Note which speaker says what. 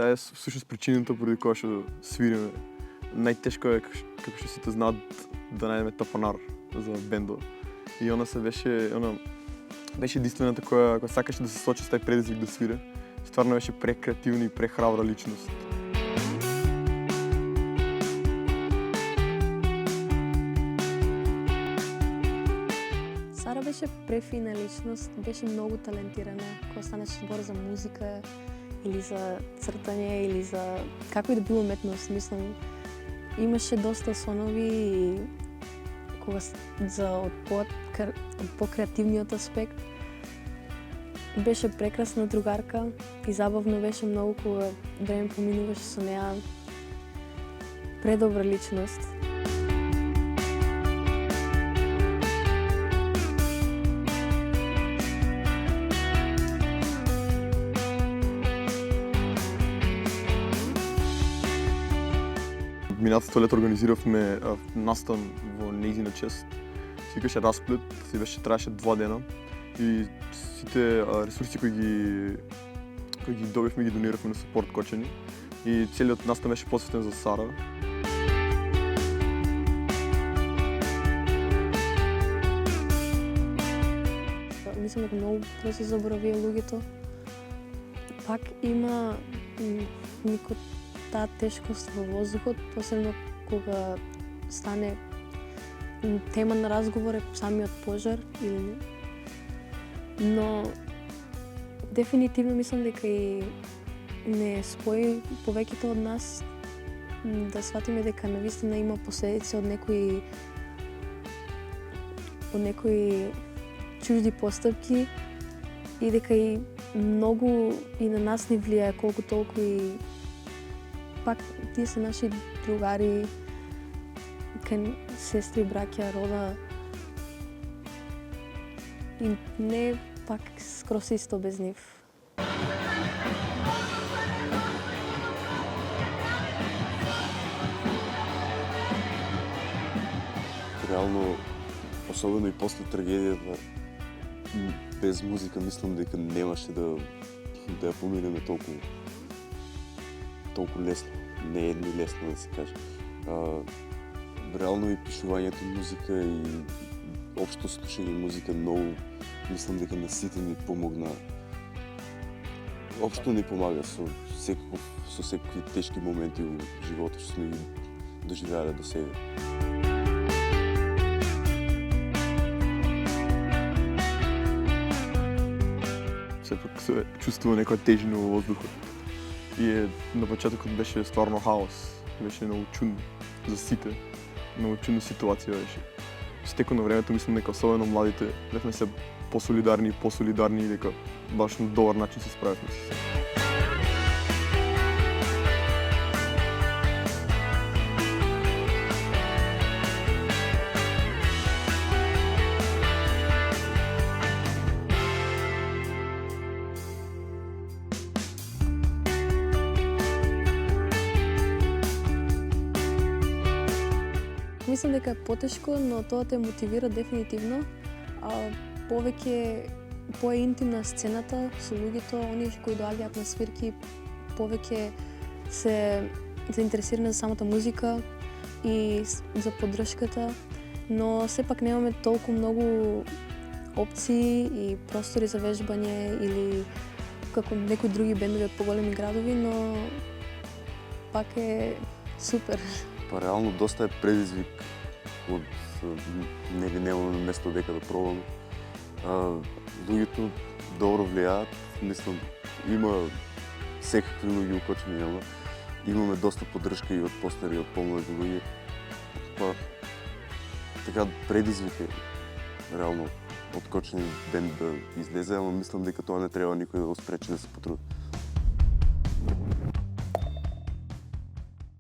Speaker 1: таа е всушност причината поради која што свириме. Најтешко е како што сите знаат да најдеме тапанар за бендо. И она беше единствената која сакаше да се сочи с тај предизвик да свире. Стварно беше прекреативна и прехрабра личност.
Speaker 2: Сара беше префина личност, беше многу талентирана. Кога станеше збор за музика или за цртање или за како и да било уметност, мислам, имаше доста сонови и кога од по-креативниот аспект. Беше прекрасна другарка и забавно беше многу кога време поминуваше со неа. Предобра личност.
Speaker 1: Минатото лето организиравме настан во нејзина чест. Се викаше Расплет, траеше 2 дена и сите ресурси кои ги добивме ги дониравме на Сапорт Кочани и целиот настан беше посветен за Сара.
Speaker 2: Мислам дека многу се заборавија луѓето. Пак има таа тешкост во воздухот, посебно кога стане тема на разговор е самиот пожар или но дефинитивно мислам дека и не спои повеќето од нас да сватиме дека навистина има последици од некои чужди постапки и дека и многу и на нас ни влијае колку толку и пак тие се наши другари, сестри, браќа, рода и не пак скрос исто без нив.
Speaker 3: Реално, особено и после трагедијата, без музика мислам дека немаше да ја поминеме толку лесно. Не е ни лесно да се каже. Реално и пишувањето музика и општо слушање музика многу мислам дека на сите ни помогна. Општо ни помага со секакви тешки моменти во животот што сме ги доживеале до сега.
Speaker 1: Сепак се чувствува некоја тежина во воздухот. И на почетокот беше стварно хаос. Беше многу чудно за сите. Многу чудна ситуација беше. Со текот на времето мислам дека особено младите бевме се посолидарни и дека баш на добар начин се справивме со се.
Speaker 2: Мислам дека е потешко, но тоа те мотивира дефинитивно. Повеќе поинтимна сцената со луѓето, оние кои доаѓаат на свирки, повеќе се заинтересирани за самата музика и за поддршката, но сепак немаме толку многу опции и простори за вежбање или како некои други бендови од поголеми градови, но пак е супер.
Speaker 3: Па реално доста е предизвик од нели немаме место дека да пробаме. Луѓето добро влијаат, мислам, има секакви луѓе укочени, ама имаме доста поддршка и од постари, од помлади луѓе. Па така предизвик е реално од Кочани бенд да излезе, ама мислам дека тоа не треба никој да го спречи да се потруди.